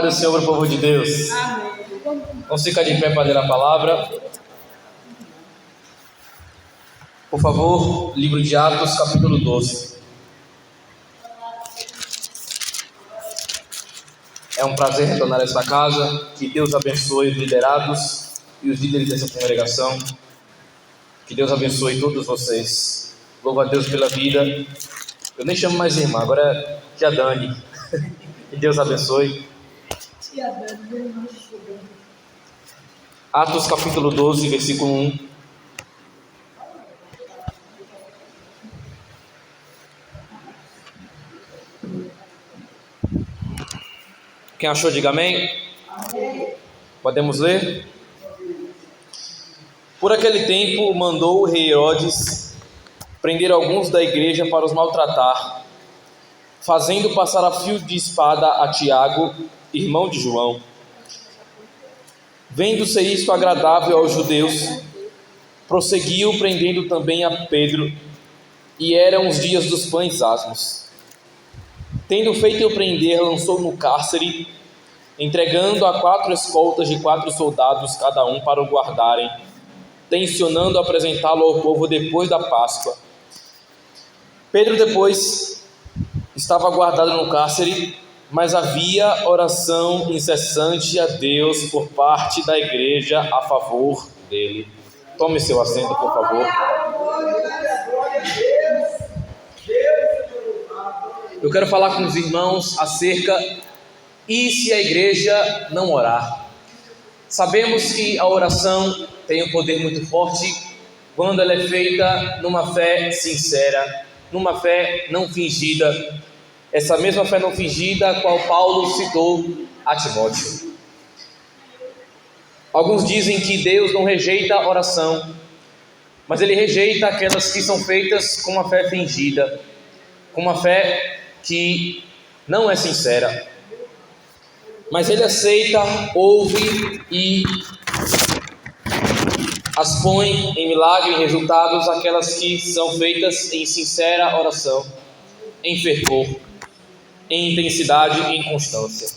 do Senhor, o povo de Deus. Amém. Vamos ficar de pé para ler a palavra. Por favor, livro de Atos, capítulo 12. É um prazer retornar a esta casa. Que Deus abençoe os liderados e os líderes dessa congregação. Que Deus abençoe todos vocês. Louvo a Deus pela vida. Eu nem chamo mais irmã, agora é tia Dani. Que Deus abençoe. Tia Dani, Atos capítulo 12, versículo 1. Quem achou, diga amém. Amém. Podemos ler? Por aquele tempo mandou o rei Herodes prender alguns da igreja para os maltratar, fazendo passar a fio de espada a Tiago, irmão de João. Vendo ser isto agradável aos judeus, prosseguiu prendendo também a Pedro, e eram os dias dos pães asmos. Tendo feito o prender, lançou no cárcere, entregando a 4 escoltas de 4 soldados cada um para o guardarem, tencionando apresentá-lo ao povo depois da Páscoa. Pedro depois estava guardado no cárcere, mas havia oração incessante a Deus por parte da igreja a favor dele. Tome seu assento, por favor. Eu quero falar com os irmãos acerca e se a igreja não orar. Sabemos que a oração tem um poder muito forte quando ela é feita numa fé sincera, numa fé não fingida. Essa mesma fé não fingida a qual Paulo citou a Timóteo. Alguns dizem que Deus não rejeita a oração, mas Ele rejeita aquelas que são feitas com uma fé fingida, com uma fé que não é sincera. Mas Ele aceita, ouve e as põe em milagre e resultados aquelas que são feitas em sincera oração, em fervor, em intensidade e em constância.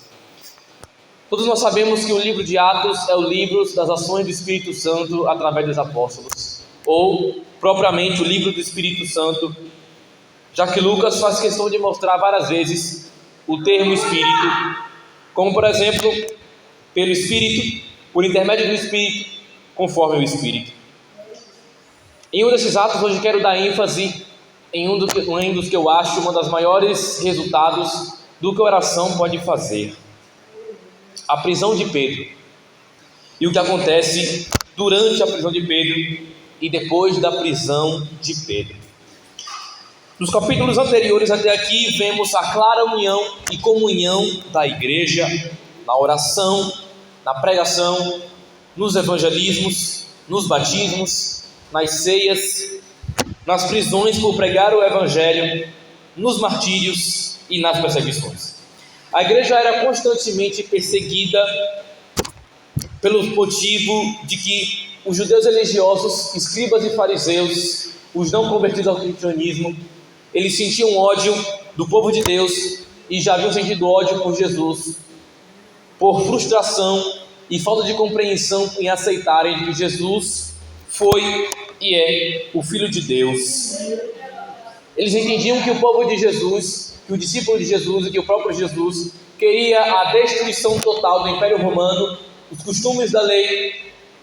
Todos nós sabemos que o livro de Atos é o livro das ações do Espírito Santo através dos apóstolos, ou propriamente o livro do Espírito Santo, já que Lucas faz questão de mostrar várias vezes o termo Espírito, como por exemplo, pelo Espírito, por intermédio do Espírito, conforme o Espírito. Em um desses atos, hoje quero dar ênfase em um dos que eu acho uma das maiores resultados do que a oração pode fazer: a prisão de Pedro e o que acontece durante a prisão de Pedro e depois da prisão de Pedro. Nos capítulos anteriores até aqui vemos a clara união e comunhão da igreja na oração, na pregação, nos evangelismos, nos batismos, nas ceias, nas prisões por pregar o evangelho, nos martírios e nas perseguições. A igreja era constantemente perseguida pelo motivo de que os judeus religiosos, escribas e fariseus, os não convertidos ao cristianismo, eles sentiam ódio do povo de Deus e já haviam sentido ódio por Jesus, por frustração e falta de compreensão em aceitarem que Jesus foi e é o Filho de Deus. Eles entendiam que o povo de Jesus, que o discípulo de Jesus e que o próprio Jesus queria a destruição total do Império Romano, os costumes da lei,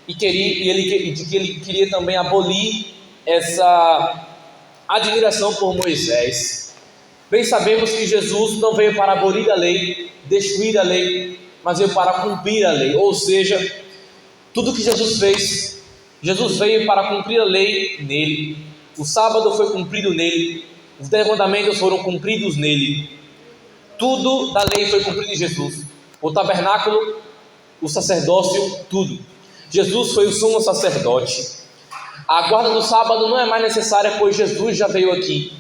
e que ele queria também abolir essa admiração por Moisés. Bem sabemos que Jesus não veio para abolir a lei, destruir a lei, mas veio para cumprir a lei. Ou seja, tudo que Jesus fez, Jesus veio para cumprir a lei nele. O sábado foi cumprido nele, os 10 mandamentos foram cumpridos nele. Tudo da lei foi cumprido em Jesus. O tabernáculo, o sacerdócio, tudo. Jesus foi o sumo sacerdote. A guarda do sábado não é mais necessária, pois Jesus já veio aqui.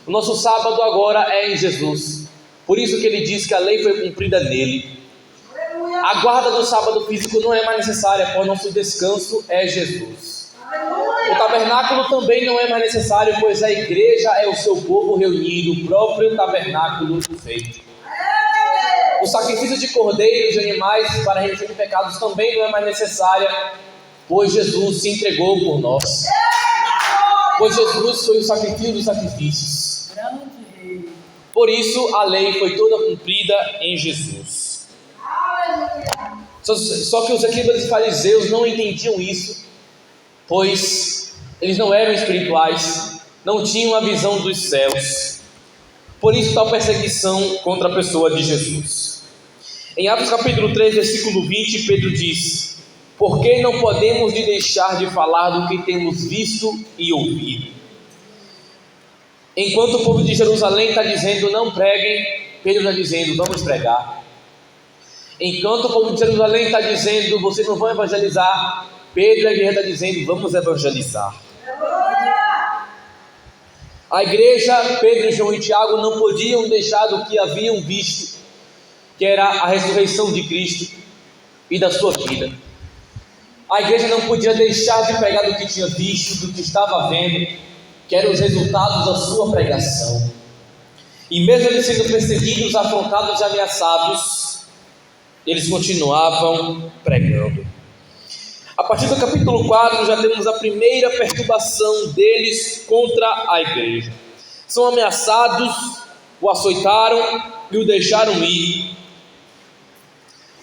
O nosso sábado agora é em Jesus. Por isso que ele diz que a lei foi cumprida nele. A guarda do sábado físico não é mais necessária, pois nosso descanso é Jesus. O tabernáculo também não é mais necessário, pois a igreja é o seu povo reunido, o próprio tabernáculo feito. O sacrifício de cordeiros e animais para a remissão de pecados também não é mais necessária, pois Jesus se entregou por nós. Pois Jesus foi o sacrifício dos sacrifícios. Por isso a lei foi toda cumprida em Jesus. Só que os escribas e fariseus não entendiam isso, pois eles não eram espirituais, não tinham a visão dos céus. Por isso tal perseguição contra a pessoa de Jesus. Em Atos capítulo 3, versículo 20, Pedro diz: por que não podemos deixar de falar do que temos visto e ouvido? Enquanto o povo de Jerusalém está dizendo não preguem, Pedro está dizendo vamos pregar. Enquanto o povo de Jerusalém está dizendo vocês não vão evangelizar, Pedro e a igreja está dizendo vamos evangelizar. A igreja, Pedro, João e Tiago não podiam deixar do que haviam visto, que era a ressurreição de Cristo e da sua vida. A igreja não podia deixar de pregar do que tinha visto, do que estava vendo, que eram os resultados da sua pregação. E mesmo eles sendo perseguidos, afrontados e ameaçados, eles continuavam pregando. A partir do capítulo 4 já temos a primeira perturbação deles contra a igreja. São ameaçados, o açoitaram e o deixaram ir,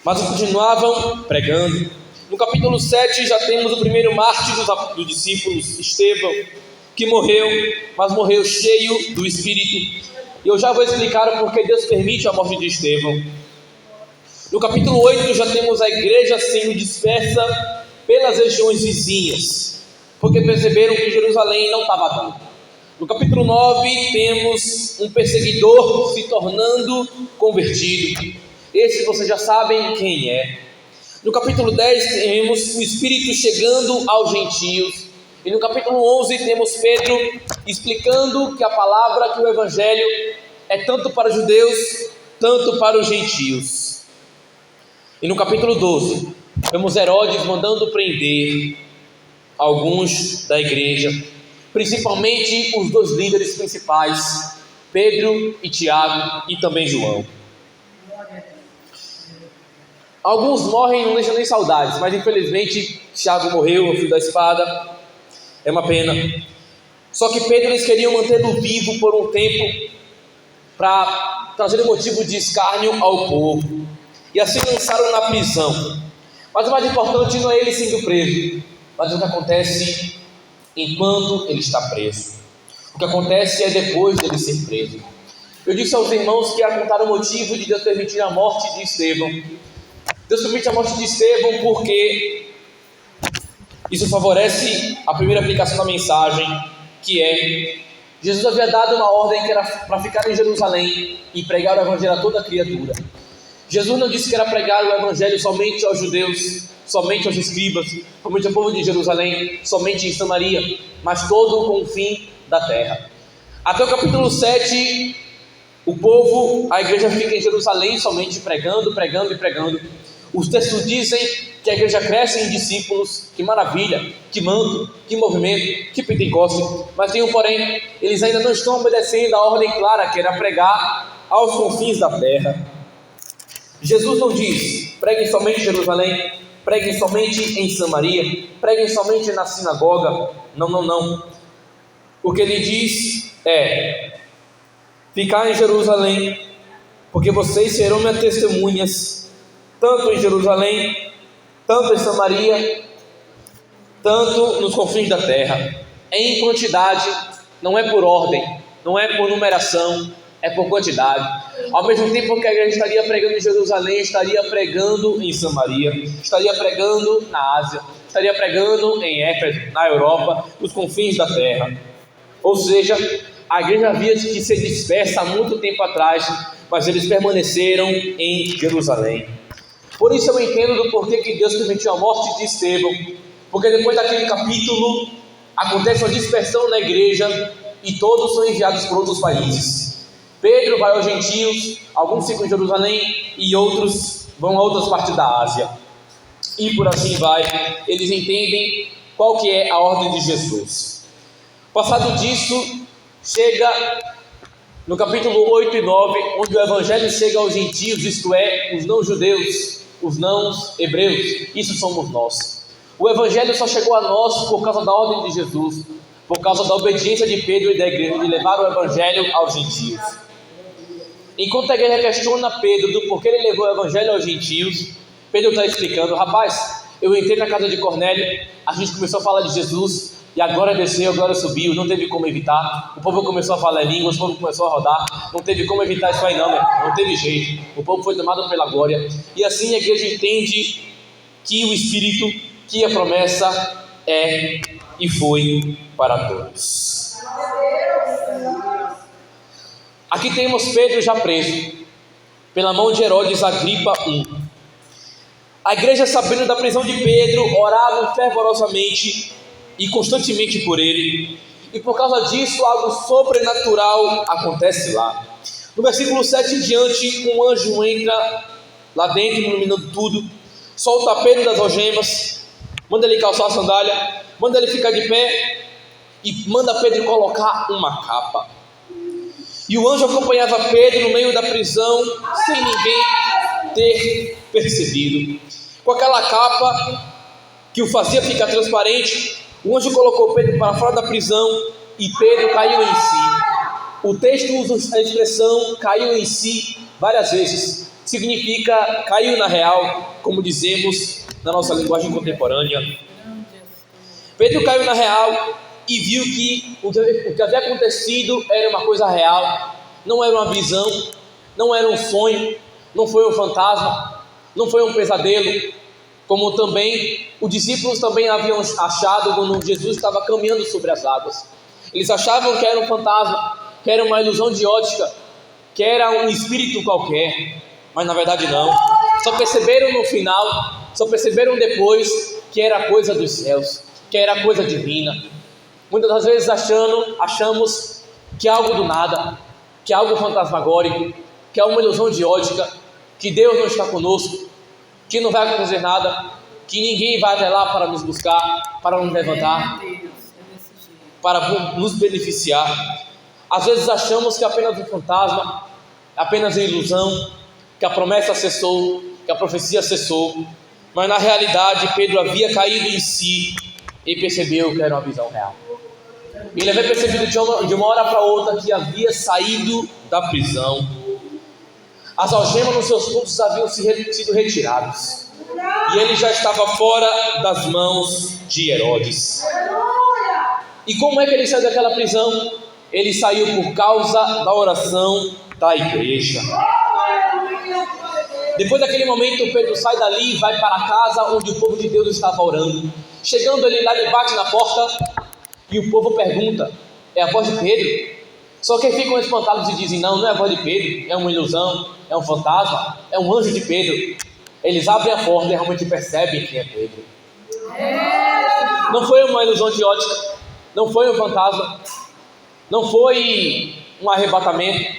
mas continuavam pregando. No capítulo 7 já temos o primeiro mártir dos discípulos, Estevão, que morreu, mas morreu cheio do Espírito. E eu já vou explicar o porquê Deus permite a morte de Estevão. No capítulo 8 já temos a igreja sendo dispersa pelas regiões vizinhas, porque perceberam que Jerusalém não estava dando. No capítulo 9 temos um perseguidor se tornando convertido. Esse vocês já sabem quem é. No capítulo 10 temos o Espírito chegando aos gentios. E no capítulo 11 temos Pedro explicando que a palavra, que o evangelho é tanto para os judeus, tanto para os gentios. E no capítulo 12 vemos Herodes mandando prender alguns da igreja, principalmente os dois líderes principais, Pedro e Tiago e também João. Alguns morrem e não deixam nem saudades, mas infelizmente Tiago morreu, o fio da espada. É uma pena. Só que Pedro eles queriam mantê-lo vivo por um tempo para trazer um motivo de escárnio ao povo. E assim lançaram na prisão. Mas o mais importante não é ele sendo preso, mas o que acontece enquanto ele está preso. O que acontece é depois dele ser preso. Eu disse aos irmãos que ia contar o motivo de Deus permitir a morte de Estevão. Deus permite a morte de Estevão porque isso favorece a primeira aplicação da mensagem, que é: Jesus havia dado uma ordem que era para ficar em Jerusalém e pregar o evangelho a toda criatura. Jesus não disse que era pregar o evangelho somente aos judeus, somente aos escribas, somente ao povo de Jerusalém, somente em Samaria, mas todo o confim da terra. Até o capítulo 7, o povo, a igreja fica em Jerusalém somente pregando, pregando e pregando. Os textos dizem que a igreja cresce em discípulos. Que maravilha, que manto, que movimento, que Pentecoste. Mas tem um porém: eles ainda não estão obedecendo a ordem clara que era pregar aos confins da terra. Jesus não diz: preguem somente em Jerusalém, preguem somente em Samaria, preguem somente na sinagoga. Não. O que ele diz é: ficar em Jerusalém, porque vocês serão minhas testemunhas, tanto em Jerusalém, tanto em Samaria, tanto nos confins da terra. Em quantidade, não é por ordem, não é por numeração, é por quantidade. Ao mesmo tempo que a igreja estaria pregando em Jerusalém, estaria pregando em Samaria, estaria pregando na Ásia, estaria pregando em Éfeso, na Europa, nos confins da terra. Ou seja, a igreja havia que ser dispersa há muito tempo atrás, mas eles permaneceram em Jerusalém. Por isso eu entendo do porquê que Deus permitiu a morte de Estevão, porque depois daquele capítulo acontece uma dispersão na igreja e todos são enviados por outros países. Pedro vai aos gentios, alguns ficam em Jerusalém e outros vão a outras partes da Ásia. E por assim vai, eles entendem qual que é a ordem de Jesus. Passado disso, chega no capítulo 8 e 9, onde o evangelho chega aos gentios, isto é, os não-judeus, os não-hebreus, isso somos nós. O evangelho só chegou a nós por causa da ordem de Jesus, por causa da obediência de Pedro e da igreja de levar o evangelho aos gentios. Enquanto a igreja questiona Pedro do porquê ele levou o evangelho aos gentios, Pedro está explicando: rapaz, eu entrei na casa de Cornélio, a gente começou a falar de Jesus, e agora desceu, agora subiu, não teve como evitar. O povo começou a falar em línguas, o povo começou a rodar, não teve como evitar isso aí não, meu irmão, não teve jeito. O povo foi tomado pela glória. E assim a igreja entende que o Espírito, que a promessa é e foi para todos. Aqui temos Pedro já preso, pela mão de Herodes Agripa I. A igreja, sabendo da prisão de Pedro, orava fervorosamente e constantemente por ele, e por causa disso algo sobrenatural acontece lá. No versículo 7 em diante, um anjo entra lá dentro, iluminando tudo, solta Pedro das algemas, manda ele calçar a sandália, manda ele ficar de pé e manda Pedro colocar uma capa. E o anjo acompanhava Pedro no meio da prisão, sem ninguém ter percebido. Com aquela capa que o fazia ficar transparente, o anjo colocou Pedro para fora da prisão e Pedro caiu em si. O texto usa a expressão caiu em si várias vezes. Significa caiu na real, como dizemos na nossa linguagem contemporânea. Pedro caiu na real e viu que o que havia acontecido era uma coisa real. Não era uma visão, não era um sonho, não foi um fantasma, não foi um pesadelo. Como também os discípulos também haviam achado quando Jesus estava caminhando sobre as águas. Eles achavam que era um fantasma, que era uma ilusão de ótica, que era um espírito qualquer, mas na verdade não. Só perceberam no final, só perceberam depois que era coisa dos céus, que era coisa divina. Muitas das vezes achamos que é algo do nada, que é algo fantasmagórico, que é uma ilusão de ótica, que Deus não está conosco, que não vai acontecer nada, que ninguém vai até lá para nos buscar, para nos levantar, para nos beneficiar. Às vezes achamos que é apenas um fantasma, apenas uma ilusão, que a promessa cessou, que a profecia cessou, mas na realidade Pedro havia caído em si e percebeu que era uma visão real. Ele havia percebido de uma hora para outra que havia saído da prisão. As algemas nos seus pulsos haviam sido retiradas e ele já estava fora das mãos de Herodes. E como é que ele saiu daquela prisão? Ele saiu por causa da oração da igreja. Depois daquele momento, Pedro sai dali e vai para a casa onde o povo de Deus estava orando. Chegando ele lá, ele bate na porta e o povo pergunta: é a voz de Pedro? Só que ficam espantados e dizem: não, não é a voz de Pedro, é uma ilusão, é um fantasma, é um anjo de Pedro. Eles abrem a porta e realmente percebem que é Pedro. Não foi uma ilusão de ótica, não foi um fantasma, não foi um arrebatamento,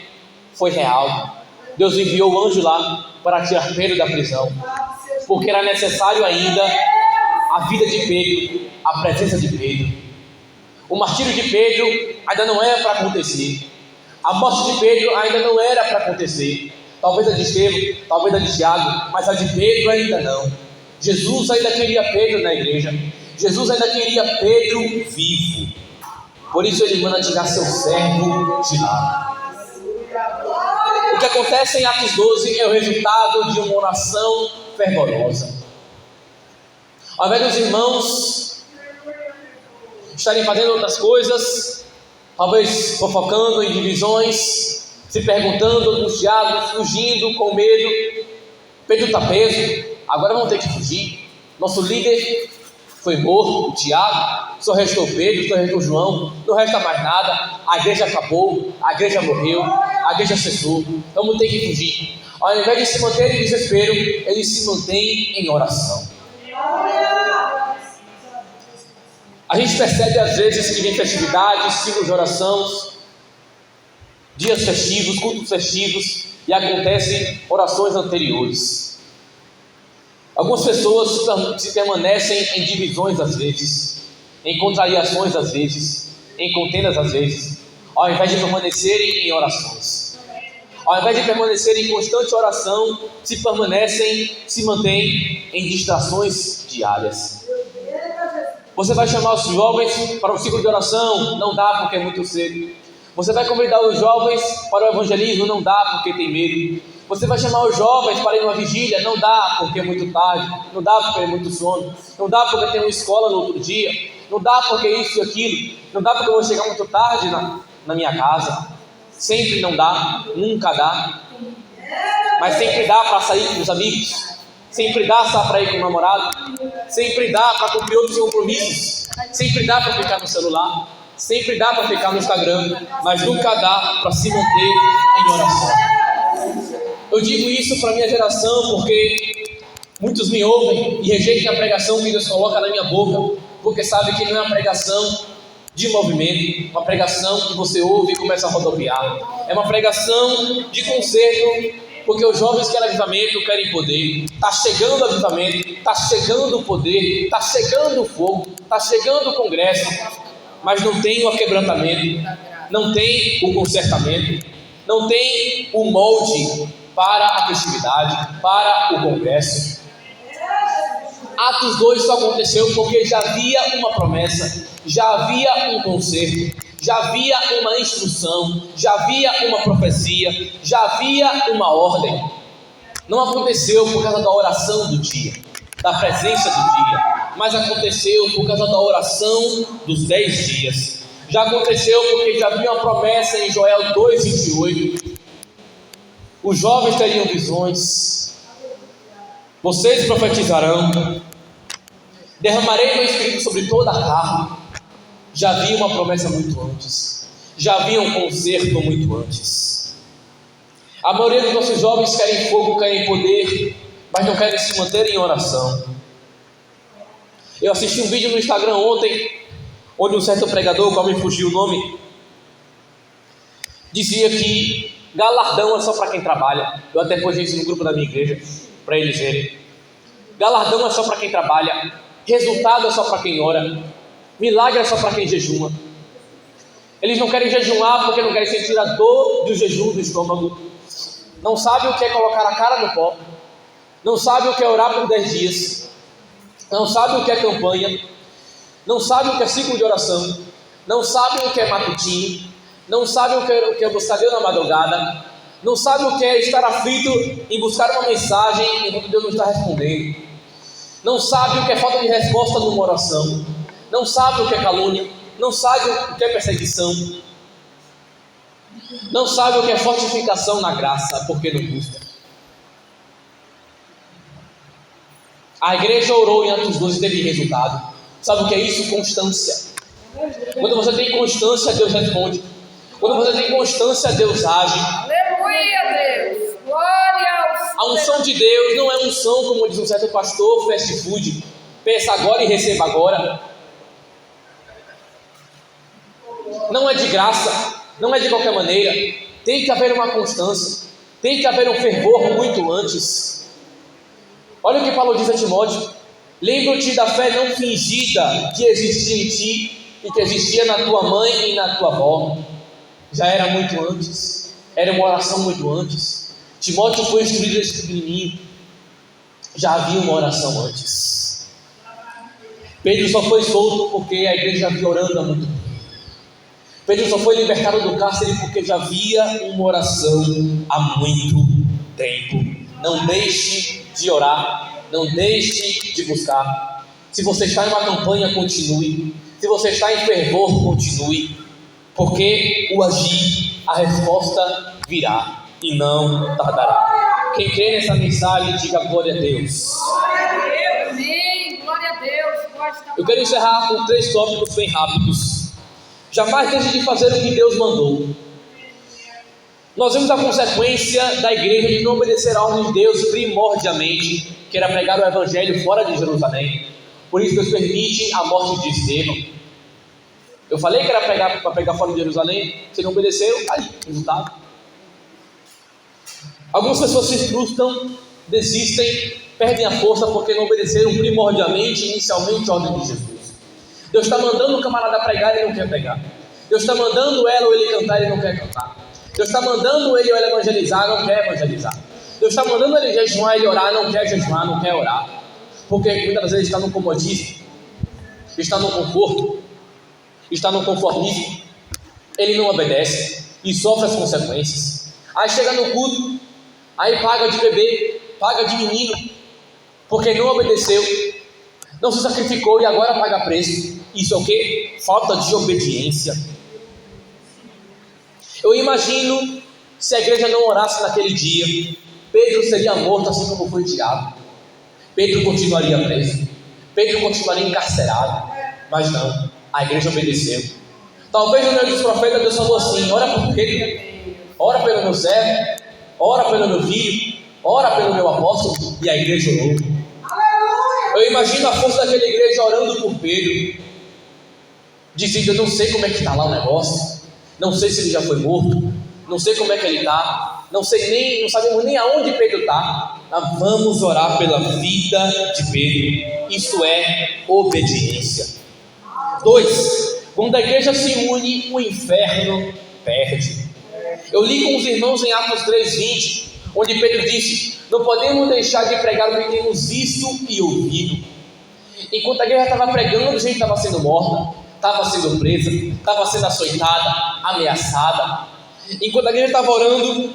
foi real. Deus enviou o anjo lá para tirar Pedro da prisão, porque era necessário ainda a vida de Pedro, a presença de Pedro. O martírio de Pedro ainda não era para acontecer. A morte de Pedro ainda não era para acontecer. Talvez a de Estevão, talvez a de Tiago, mas a de Pedro ainda não. Jesus ainda queria Pedro na igreja. Jesus ainda queria Pedro vivo. Por isso ele manda tirar seu servo de lá. O que acontece em Atos 12 é o resultado de uma oração fervorosa. Ao invés dos irmãos estarem fazendo outras coisas, talvez fofocando em divisões, se perguntando, angustiados, fugindo com medo. Pedro está preso, agora vamos ter que fugir. Nosso líder foi morto, o Tiago, só restou Pedro, só restou João, não resta mais nada. A igreja acabou, a igreja morreu, a igreja cessou, vamos ter que fugir. Ao invés de se manter em desespero, eles se mantêm em oração. A gente percebe às vezes que vem festividades, ciclos de oração, dias festivos, cultos festivos, e acontecem orações anteriores. Algumas pessoas se permanecem em divisões às vezes, em contrariações às vezes, em contendas às vezes, ao invés de permanecerem em orações. ao invés de permanecerem em constante oração, se mantêm em distrações diárias. Você vai chamar os jovens para o ciclo de oração? Não dá, porque é muito cedo. Você vai convidar os jovens para o evangelismo? Não dá, porque tem medo. Você vai chamar os jovens para ir numa vigília? Não dá, porque é muito tarde. Não dá, porque é muito sono. Não dá, porque tem uma escola no outro dia. Não dá, porque é isso e aquilo. Não dá, porque eu vou chegar muito tarde na minha casa. Sempre não dá, nunca dá. Mas sempre dá para sair com os amigos. Sempre dá para ir com o namorado. Sempre dá para cumprir outros compromissos. Sempre dá para ficar no celular. Sempre dá para ficar no Instagram. Mas nunca dá para se manter em oração. Eu digo isso para a minha geração porque muitos me ouvem e rejeitam a pregação que Deus coloca na minha boca, porque sabe que não é uma pregação de movimento, uma pregação que você ouve e começa a rodopiar. É uma pregação de conserto, porque os jovens querem avivamento, querem poder. Está chegando o avivamento, está chegando o poder, está chegando o fogo, está chegando o congresso, mas não tem o aquebrantamento, não tem o consertamento, não tem o molde para a festividade, para o congresso. Atos 2 só aconteceu porque já havia uma promessa, já havia um conserto, já havia uma instrução, já havia uma profecia, já havia uma ordem. Não aconteceu por causa da oração do dia, da presença do dia, mas aconteceu por causa da oração dos 10 dias. Já aconteceu porque já havia uma promessa em Joel 2:28. Os jovens teriam visões, vocês profetizarão, derramarei meu espírito sobre toda a carne. Já havia uma promessa muito antes, já havia um conserto muito antes. A maioria dos nossos jovens querem fogo, querem poder, mas não querem se manter em oração. Eu assisti um vídeo no Instagram ontem, onde um certo pregador, qual me fugiu o nome, dizia que galardão é só para quem trabalha. Eu até pus isso no grupo da minha igreja, para eles verem. Galardão é só para quem trabalha, resultado é só para quem ora, milagre é só para quem jejuma. Eles não querem jejuar porque não querem sentir a dor do jejum do estômago. Não sabem o que é colocar a cara no pó, não sabem o que é orar por 10 dias, não sabem o que é campanha, não sabem o que é ciclo de oração, não sabem o que é matutino, não sabem o que é buscar Deus na madrugada, não sabem o que é estar aflito em buscar uma mensagem enquanto Deus não está respondendo, não sabem o que é falta de resposta numa oração, não sabem o que é calúnia, não sabem o que é perseguição, não sabem o que é fortificação na graça, porque não busca. A igreja orou em Atos 12 e teve resultado. Sabe o que é isso? Constância. Quando você tem constância, Deus responde. Quando você tem constância, Deus age. Aleluia, Deus. Glória A unção de Deus não é unção, como diz um certo pastor, fast food. Peça agora e receba agora. Não é de graça, não é de qualquer maneira. Tem que haver uma constância, tem que haver um fervor muito antes. Olha o que Paulo diz a Timóteo: lembra-te da fé não fingida que existia em ti e que existia na tua mãe e na tua avó. Já era muito antes, era uma oração muito antes. Timóteo foi instruído desde pequenininho, já havia uma oração antes. Pedro só foi solto porque a igreja já havia orando há muito tempo. Pedro só foi libertado do cárcere porque já havia uma oração há muito tempo. Não deixe de orar, não deixe de buscar. Se você está em uma campanha, continue. Se você está em fervor, continue, porque o agir, a resposta virá e não tardará. Quem crê nessa mensagem, diga glória a Deus. Glória a Deus. Amém. Glória a Deus. Eu quero encerrar com 3 tópicos bem rápidos. Jamais deixe de fazer o que Deus mandou. Nós vemos a consequência da igreja de não obedecer a ordem de Deus primordialmente, que era pregar o evangelho fora de Jerusalém. Por isso Deus permite a morte de Estevão. Eu falei que era para pregar fora de Jerusalém, vocês não obedeceram, aí, resultado. Algumas pessoas se frustram, desistem, perdem a força porque não obedeceram primordialmente, inicialmente a ordem de Jesus. Deus está mandando o camarada pregar e ele não quer pregar. Deus está mandando ela ou ele cantar e ele não quer cantar. Deus está mandando ele evangelizar, não quer evangelizar. Deus está mandando ele jejuar, ele orar, não quer jejuar, não quer orar. Porque muitas vezes está no comodismo, está no conforto, está no conformismo. Ele não obedece e sofre as consequências. Aí chega no culto, aí paga de bebê, paga de menino, porque não obedeceu, não se sacrificou e agora paga preço. Isso é o quê? Falta de obediência. Eu imagino, se a igreja não orasse naquele dia, Pedro seria morto assim como foi Tiago. Pedro continuaria preso, Pedro continuaria encarcerado, mas não, a igreja obedeceu. Talvez no meio dos profetas Deus falou assim: ora por Pedro, ora pelo meu servo, ora pelo meu filho, ora pelo meu apóstolo, e a igreja orou. Eu imagino a força daquela igreja orando por Pedro, dizendo: eu não sei como é que está lá o negócio, não sei se ele já foi morto, não sei como é que ele está, não sabemos nem aonde Pedro está, mas vamos orar pela vida de Pedro. Isso é obediência. 2. Quando a igreja se une, o inferno perde. Eu li com os irmãos em Atos 3:20, onde Pedro disse: não podemos deixar de pregar o que temos visto e ouvido. Enquanto a igreja estava pregando, gente estava sendo morta, estava sendo presa, estava sendo açoitada, ameaçada. Enquanto a igreja estava orando,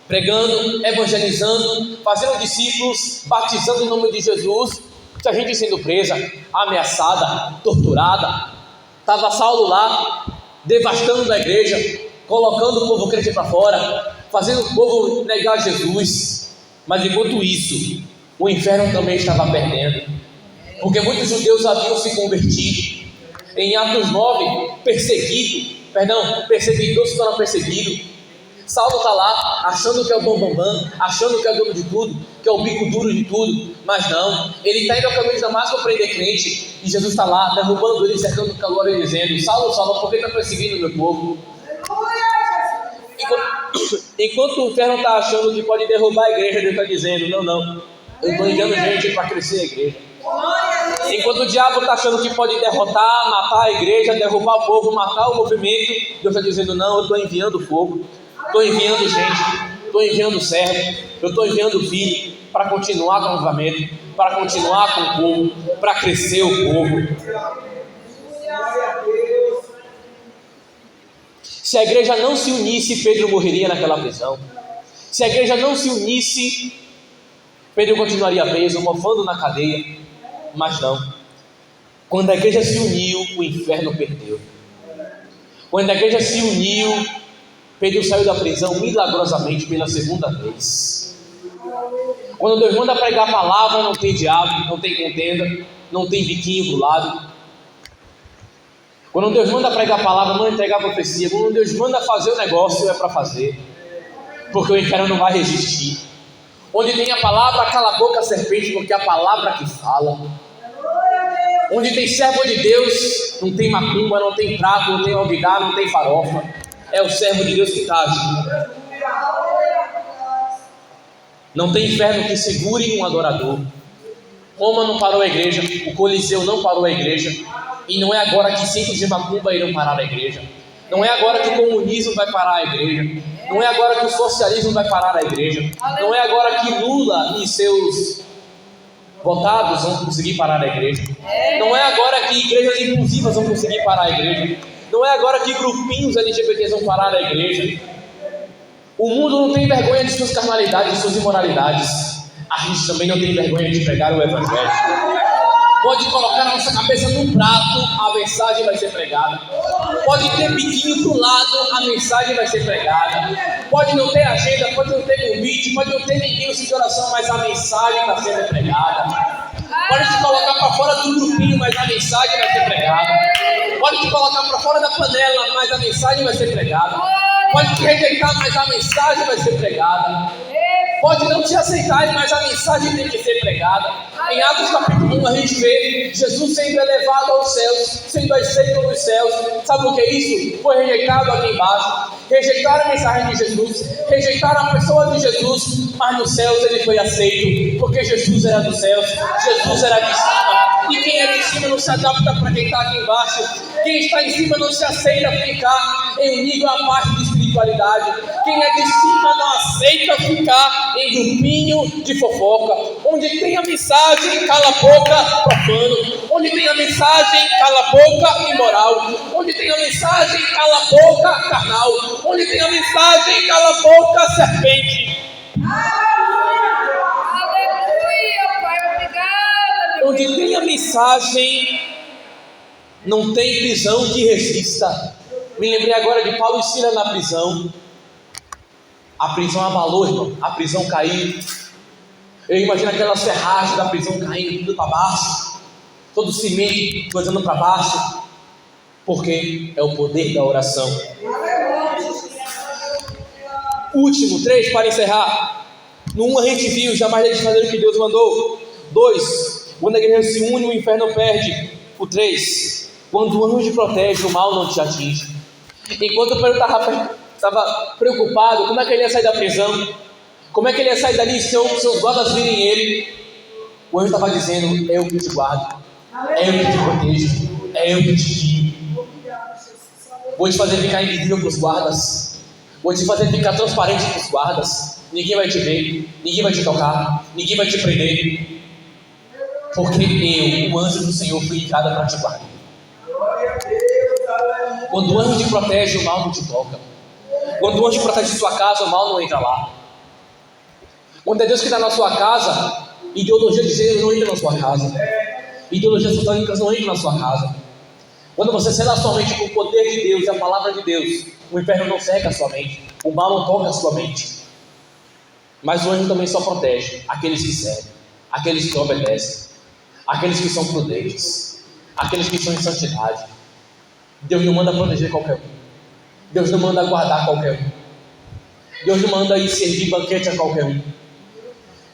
pregando, evangelizando, fazendo discípulos, batizando em nome de Jesus, tinha gente sendo presa, ameaçada, torturada. Estava Saulo lá, devastando a igreja, colocando o povo crente para fora, fazendo o povo negar Jesus. Mas enquanto isso, o inferno também estava perdendo, porque muitos judeus haviam se convertido. Em Atos 9, perseguidor se torna perseguido. Saulo está lá, achando que é o bambambam, achando que é o dono de tudo, que é o bico duro de tudo, mas não, ele está indo ao caminho de Damasco para prender crente, e Jesus está lá, derrubando ele, cercando o calor e dizendo: Saulo, Saulo, por que está perseguindo o meu povo? Enquanto o inferno está achando que pode derrubar a igreja, Deus está dizendo: não, eu estou enviando gente para crescer a igreja. Enquanto o diabo está achando que pode derrotar, matar a igreja, derrubar o povo, matar o movimento, Deus está dizendo: não, eu estou enviando fogo, estou enviando gente, estou enviando servo, eu estou enviando filho para continuar com o avivamento, para continuar com o povo, para crescer o povo. Se a igreja não se unisse, Pedro morreria naquela prisão. Se a igreja não se unisse, Pedro continuaria preso, mofando na cadeia. Mas não. Quando a igreja se uniu, o inferno perdeu. Quando a igreja se uniu, Pedro saiu da prisão milagrosamente pela segunda vez. Quando Deus manda pregar a palavra, não tem diabo, não tem contenda, não tem biquinho pro lado. Quando Deus manda pregar a palavra, manda entregar a profecia. Quando Deus manda fazer o negócio, é para fazer, porque o inferno não vai resistir. Onde tem a palavra, cala a boca a serpente, porque é a palavra que fala. Onde tem servo de Deus, não tem macumba, não tem prato, não tem olvidar, não tem farofa. É o servo de Deus que está agindo. Não tem inferno que segure um adorador. Roma não parou a igreja, o Coliseu não parou a igreja, e não é agora que centros de macumba irão parar a igreja. Não é agora que o comunismo vai parar a igreja. Não é agora que o socialismo vai parar a igreja. Não é agora que Lula e seus votados vão conseguir parar a igreja. Não é agora que igrejas inclusivas vão conseguir parar a igreja. Não é agora que grupinhos LGBTs vão parar a igreja. O mundo não tem vergonha de suas carnalidades, de suas imoralidades. A gente também não tem vergonha de pregar o evangelho. Pode colocar a nossa cabeça num prato, a mensagem vai ser pregada. Pode ter biquinho pro lado, a mensagem vai ser pregada. Pode não ter agenda, pode não ter convite, pode não ter ninguém no centro de oração, mas a mensagem está sendo pregada. Pode te colocar para fora do grupinho, mas a mensagem vai ser pregada. Pode te colocar para fora da panela, mas a mensagem vai ser pregada. Pode te rejeitar, mas a mensagem vai ser pregada. Pode não te aceitar, mas a mensagem tem que ser pregada. Em Atos capítulo 1 a gente vê Jesus sendo elevado aos céus, sendo aceito nos céus. Sabe o que é isso? Foi rejeitado aqui embaixo. Rejeitaram a mensagem de Jesus, rejeitaram a pessoa de Jesus, mas nos céus ele foi aceito, porque Jesus era dos céus, Jesus era de cima, E quem é de cima não se adapta para quem está aqui embaixo. Quem está em cima não se aceita ficar em um nível abaixo de espiritualidade. Quem é de cima não aceita ficar em grupinho de fofoca. Onde tem a mensagem, cala a boca, profano. Onde tem a mensagem, cala a boca, imoral. Onde tem a mensagem, cala a boca, carnal. Onde tem a mensagem, cala a boca, serpente. Aleluia, Pai, obrigada. Onde tem a mensagem, não tem prisão que resista. Me lembrei agora de Paulo e Silas na prisão. A prisão abalou, irmão. A prisão caiu. Eu imagino aquelas ferragens da prisão caindo tudo para baixo. Todo o cimento coisando para baixo. Porque é o poder da oração. Último, 3 para encerrar. No 1 a gente viu, jamais eles fazer o que Deus mandou. 2, quando a igreja se une, o inferno perde. O 3, quando o anjo protege, o mal não te atinge. Enquanto o Pedro estava preocupado, como é que ele ia sair da prisão? Como é que ele ia sair dali se seus guardas virem ele? O anjo estava dizendo: é eu que te guardo, é eu que te protejo, é eu que te guio. Vou te fazer ficar invisível para os guardas. Vou te fazer ficar transparente para os guardas. Ninguém vai te ver, ninguém vai te tocar, ninguém vai te prender. Porque eu, o anjo do Senhor, fui enviado para te guardar. Quando o anjo te protege, o mal não te toca. Quando o anjo protege sua casa, o mal não entra lá. Quando é Deus que está na sua casa, ideologia de gênero não entra na sua casa. Ideologias satânicas não entram na sua casa. Quando você se relaciona com o poder de Deus e a palavra de Deus, o inferno não cerca a sua mente, o mal não toca a sua mente. Mas o anjo também só protege aqueles que servem, aqueles que obedecem, aqueles que são prudentes, aqueles que estão em santidade. Deus não manda proteger qualquer um. Deus não manda guardar qualquer um. Deus não manda ir servir banquete a qualquer um.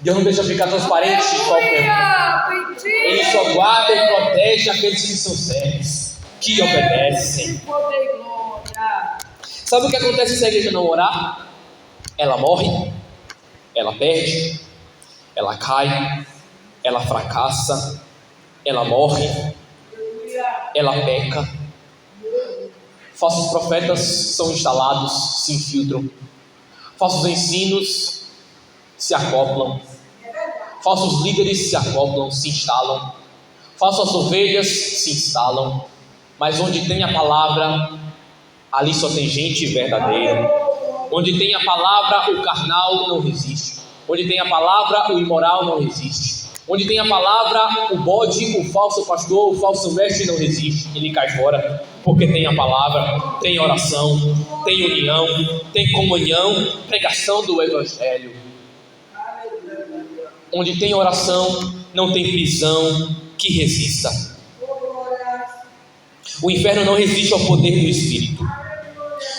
Deus não deixa ficar transparente qualquer um. Ele só guarda e protege aqueles que são sérios, que obedecem. Sabe o que acontece se a igreja não orar? Ela morre, ela perde, ela cai, ela fracassa, ela morre, ela peca. Falsos profetas são instalados, se infiltram. Falsos ensinos se acoplam. Falsos líderes se acoplam, se instalam. Falsas ovelhas se instalam. Mas onde tem a palavra, ali só tem gente verdadeira. Onde tem a palavra, o carnal não resiste. Onde tem a palavra, o imoral não resiste. Onde tem a palavra, o bode, o falso pastor, o falso mestre não resiste. Ele cai fora. Porque tem a palavra, tem oração, tem união, tem comunhão, pregação do evangelho. Onde tem oração, não tem prisão que resista. O inferno não resiste ao poder do Espírito.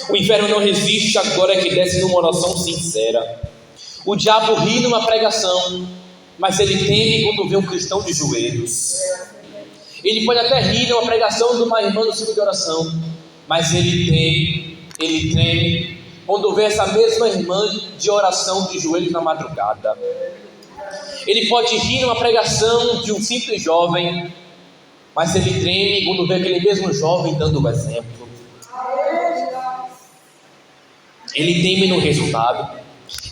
O inferno não resiste à glória que desce numa oração sincera. O diabo ri numa pregação, mas ele teme quando vê um cristão de joelhos. Ele pode até rir numa pregação de uma irmã no ciclo de oração, mas ele treme quando vê essa mesma irmã de oração de joelhos na madrugada. Ele pode rir numa pregação de um simples jovem, mas ele treme quando vê aquele mesmo jovem dando o exemplo. Ele teme no resultado,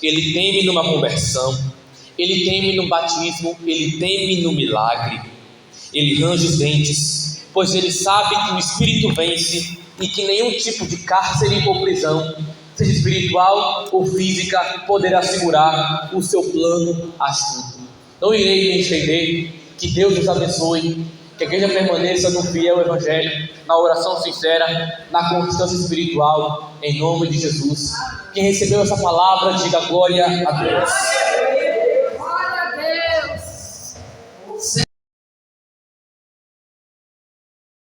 ele teme numa conversão, ele teme no batismo, ele teme no milagre. Ele range os dentes, pois ele sabe que o Espírito vence e que nenhum tipo de cárcere ou prisão, seja espiritual ou física, poderá segurar o seu plano astuto. Não irei me estender. Que Deus nos abençoe, que a igreja permaneça no fiel evangelho, na oração sincera, na constância espiritual, em nome de Jesus. Quem recebeu essa palavra, diga glória a Deus.